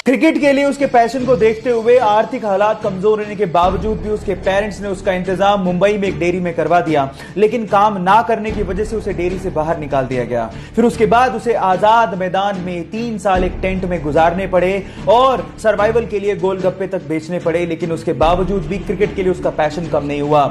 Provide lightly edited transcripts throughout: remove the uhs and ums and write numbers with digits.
Cricket के लिए उसके पैशन को देखते हुए आर्थिक हालात कमजोर होने के बावजूद भी उसके पेरेंट्स ने उसका इंतजाम मुंबई में एक डेयरी में करवा दिया, लेकिन काम ना करने की वजह से उसे डेयरी से बाहर निकाल दिया गया। फिर उसके बाद उसे आजाद मैदान में 3 साल एक टेंट में गुजारने पड़े और सर्वाइवल के लिए गोलगप्पे तक बेचने पड़े, लेकिन उसके बावजूद भी क्रिकेट के लिए उसका पैशन कम नहीं हुआ।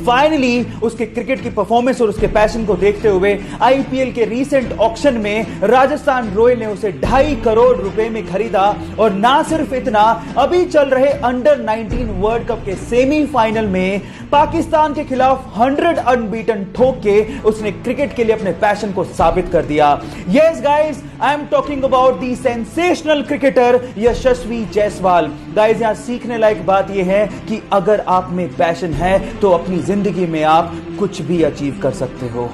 फाइनली उसके क्रिकेट की परफॉर्मेंस और उसके पैशन को देखते हुए आईपीएल के रीसेंट ऑक्शन में राजस्थान रॉयल ने उसे 2.5 करोड़ रुपए में खरीदा। और ना सिर्फ इतना, अभी चल रहे अंडर 19 वर्ल्ड कप के सेमीफाइनल में पाकिस्तान के खिलाफ 100 अनबीटन ठोक के उसने क्रिकेट के लिए अपने पैशन को साबित कर दिया। Yes guys, I am talking about the sensational cricketer Yashasvi Jaiswal. Guys, यहां सीखने लायक बात यह है कि अगर आप में पैशन है तो अपनी जिंदगी में आप कुछ भी अचीव कर सकते हो।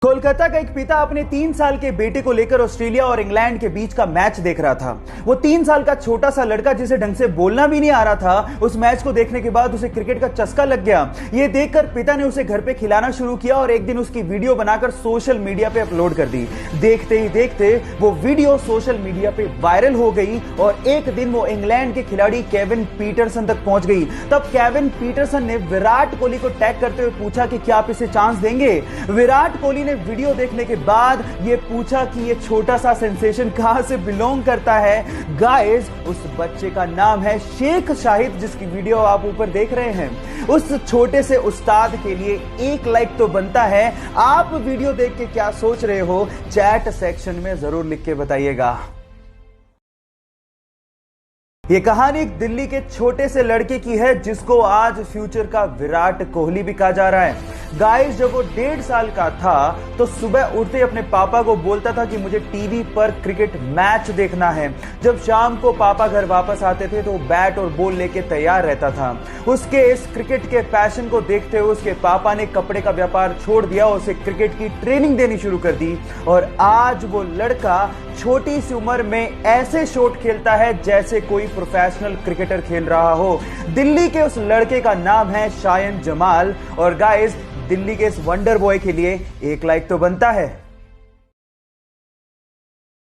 कोलकाता का एक पिता अपने 3 साल के बेटे को लेकर ऑस्ट्रेलिया और इंग्लैंड के बीच का मैच देख रहा था। वो 3 साल का छोटा सा लड़का जिसे ढंग से बोलना भी नहीं आ रहा था, उस मैच को देखने के बाद उसे क्रिकेट का चस्का लग गया। ये देखकर पिता ने उसे घर पे खिलाना शुरू किया और एक दिन उसकी वीडियो बनाकर सोशल मीडिया पे अपलोड कर दी। देखते ही देखते वो वीडियो सोशल मीडिया पे वायरल हो गई और एक दिन वो इंग्लैंड के खिलाड़ी केविन पीटरसन तक पहुंच गई। तब केविन पीटरसन ने विराट कोहली को टैग करते हुए पूछा कि क्या आप इसे चांस देंगे। विराट कोहली ने वीडियो देखने के बाद यह पूछा कि यह छोटा सा सेंसेशन कहां से बिलोंग करता है। गाइस, उस बच्चे का नाम है शेख शाहिद, जिसकी वीडियो आप ऊपर देख रहे हैं। उस छोटे से उस्ताद के लिए 1 लाइक तो बनता है। आप वीडियो देख के क्या सोच रहे हो, चैट सेक्शन में जरूर लिख के बताइएगा। ये कहानी एक दिल्ली के छोटे से लड़के की है जिसको आज फ्यूचर का विराट कोहली भी कहा जा रहा है। गाइस, जब वो 1.5 साल का था तो सुबह उठते अपने पापा को बोलता था कि मुझे टीवी पर क्रिकेट मैच देखना है। जब शाम को पापा घर वापस आते थे तो वो बैट और बॉल लेके तैयार रहता था। उसके इस क्रिकेट के पैशन को देखते हुए उसके पापा ने कपड़े का व्यापार छोड़ दिया और उसे क्रिकेट की ट्रेनिंग देनी शुरू कर दी। और आज वो लड़का छोटी सी उम्र में ऐसे शॉट खेलता है जैसे कोई प्रोफेशनल क्रिकेटर खेल रहा हो। दिल्ली के उस लड़के का नाम है शायन जमाल। और गाइस, दिल्ली के इस वंडर बॉय के लिए 1 लाइक तो बनता है।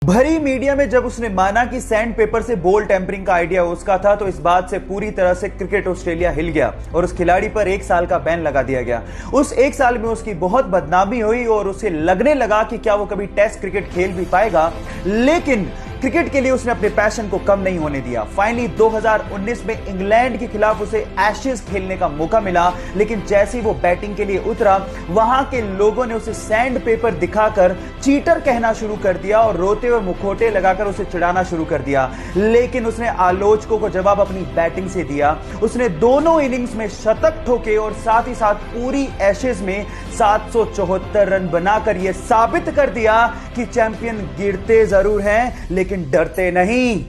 भरी मीडिया में जब उसने माना कि सैंड पेपर से बॉल टेम्परिंग का आइडिया उसका था तो इस बात से पूरी तरह से क्रिकेट ऑस्ट्रेलिया हिल गया और उस खिलाड़ी पर 1 साल का बैन लगा दिया गया। उस 1 साल में उसकी बहुत बदनामी हुई और उसे लगने लगा कि क्या वो कभी टेस्ट क्रिकेट खेल भी पाएगा, लेकिन क्रिकेट के लिए उसने अपने पैशन को कम नहीं होने दिया। फाइनली 2019 में इंग्लैंड के खिलाफ उसे एशेज खेलने का मौका मिला, लेकिन जैसे ही वो बैटिंग के लिए उतरा वहां के लोगों ने उसे सैंड पेपर दिखाकर चीटर कहना शुरू कर दिया और रोते और मुखौटे लगाकर उसे चिढ़ाना शुरू कर दिया। लेकिन उसने आलोचकों को जवाब अपनी बैटिंग से दिया। उसने दोनों इनिंग्स में शतक ठोके और साथ ही साथ पूरी एशेज में 774 रन बनाकर यह साबित कर दिया कि चैंपियन गिरते जरूर हैं लेकिन डरते नहीं।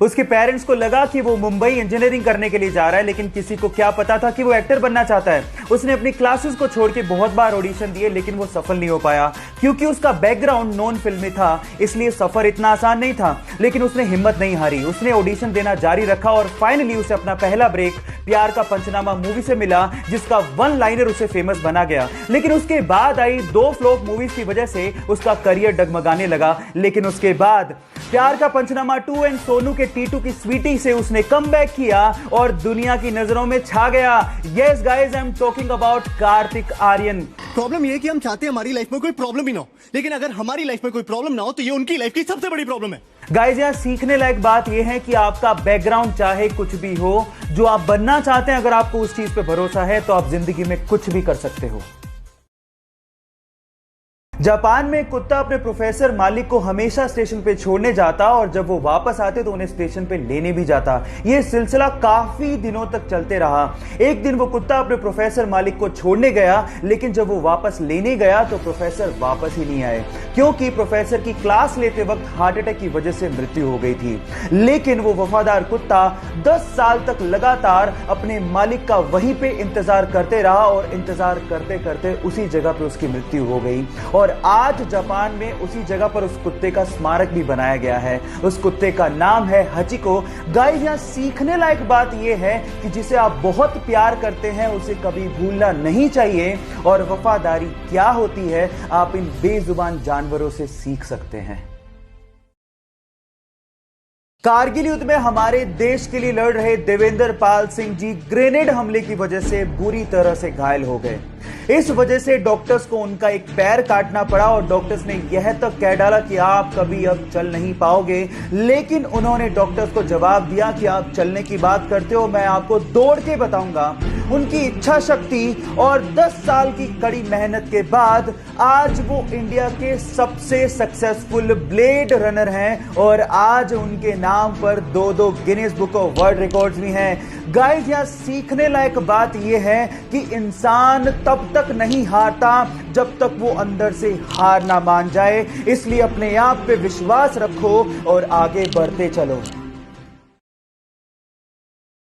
उसके पेरेंट्स को लगा कि वो मुंबई इंजीनियरिंग करने के लिए जा रहा है, लेकिन किसी को क्या पता था कि वो एक्टर बनना चाहता है। उसने अपनी क्लासेस को छोड़ के बहुत बार ऑडिशन दिए, लेकिन वो सफल नहीं हो पाया क्योंकि उसका बैकग्राउंड नॉन फिल्मी था, इसलिए सफर इतना आसान नहीं था। लेकिन उसने हिम्मत नहीं हारी, उसने ऑडिशन देना जारी रखा और फाइनली उसे अपना पहला ब्रेक प्यार का पंचनामा मूवी से मिला, जिसका 1 लाइनर उसे फेमस बना गया। लेकिन उसके बाद आई 2 फ्लॉप मूवीज की वजह से उसका करियर डगमगाने लगा। लेकिन उसके बाद प्यार का पंचनामा 2 एंड सोनू के टीटू की स्वीटी से उसने कमबैक किया और दुनिया की नजरों में छा गया। Yes guys, I am talking about Kartik Aaryan. Problem ये है कि हम चाहते हैं हमारी लाइफ में कोई प्रॉब्लम ही ना हो, लेकिन अगर हमारी लाइफ में कोई प्रॉब्लम ना हो तो ये उनकी लाइफ की सबसे बड़ी प्रॉब्लम है। गाइस, यहां सीखने लायक बात यह है कि आपका बैकग्राउंड चाहे कुछ भी हो, जो आप बनना चाहते हैं, अगर आपको उस चीज पे भरोसा है तो आप जिंदगी में कुछ भी कर सकते हो। जापान में एक कुत्ता अपने प्रोफेसर मालिक को हमेशा स्टेशन पे छोड़ने जाता और जब वो वापस आते तो उन्हें स्टेशन पे लेने भी जाता। ये सिलसिला काफी दिनों तक चलते रहा। एक दिन वो कुत्ता अपने प्रोफेसर मालिक को छोड़ने गया, लेकिन जब वो वापस लेने गया तो प्रोफेसर वापस ही नहीं आए क्योंकि प्रोफेसर की क्लास लेते वक्त हार्ट अटैक की वजह से मृत्यु हो गई थी। लेकिन वो वफादार कुत्ता 10 साल तक लगातार अपने मालिक का वहीं पे इंतजार करते रहा और इंतजार करते करते उसी जगह पे उसकी मृत्यु हो गई। और आज जापान में उसी जगह पर उस कुत्ते का स्मारक भी बनाया गया है। उस कुत्ते का नाम है हचिको। गाइस, यहां सीखने लायक बात यह है कि जिसे आप बहुत प्यार करते हैं उसे कभी भूलना नहीं चाहिए और वफादारी क्या होती है आप इन बेजुबान जानवर जानवरों से सीख सकते हैं। कारगिल युद्ध में हमारे देश के लिए लड़ रहे देवेंद्र पाल सिंह जी ग्रेनेड हमले की वजह से बुरी तरह से घायल हो गए। इस वजह से डॉक्टर्स को उनका एक पैर काटना पड़ा और डॉक्टर्स ने यह तक कह डाला कि आप कभी अब चल नहीं पाओगे, लेकिन उन्होंने डॉक्टर्स को जवाब दिया कि आप चलने की बात करते हो, मैं आपको दौड़ के बताऊंगा। उनकी इच्छा शक्ति और 10 साल की कड़ी मेहनत के बाद आज वो इंडिया के सबसे सक्सेसफुल ब्लेड रनर हैं और आज उनके नाम पर 2 Guinness book of world records भी हैं। गाइस, यहां सीखने लायक बात यह है कि इंसान तब तक नहीं हारता जब तक वो अंदर से हार ना मान जाए। इसलिए अपने आप पे विश्वास रखो और आगे बढ़ते चलो।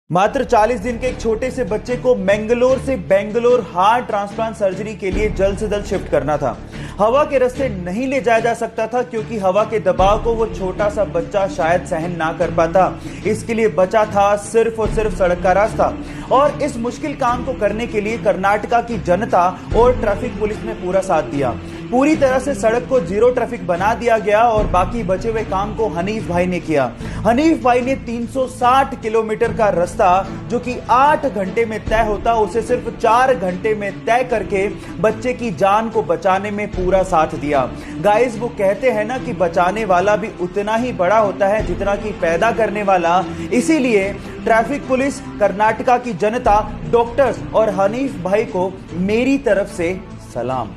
मात्र 40 दिन के एक छोटे से बच्चे को मैंगलोर से बेंगलोर हार्ट ट्रांसप्लांट सर्जरी के लिए जल्द से जल्द शिफ्ट करना था। हवा के रास्ते नहीं ले जाया जा सकता था क्योंकि हवा के दबाव को वो छोटा सा बच्चा शायद सहन ना कर पाता। इसके लिए बचा था सिर्फ और सिर्फ सड़क का रास्ता। और इस मुश्किल काम को करने के लिए कर्नाटका की जनता और ट्रैफिक पुलिस ने पूरा साथ दिया। पूरी तरह से सड़क को जीरो ट्रैफिक बना दिया गया और बाकी बचे हुए काम को हनीफ भाई ने किया। हनीफ भाई ने 360 किलोमीटर का रास्ता जो कि 8 घंटे में तय होता, उसे सिर्फ 4 घंटे में तय करके बच्चे की जान को बचाने में पूरा साथ दिया। गाइस, वो कहते हैं ना कि बचाने वाला भी उतना ही बड़ा होता है जितना कि पैदा करने वाला। इसीलिए ट्रैफिक पुलिस, कर्नाटका की जनता, डॉक्टर्स और हनीफ भाई को मेरी तरफ से सलाम।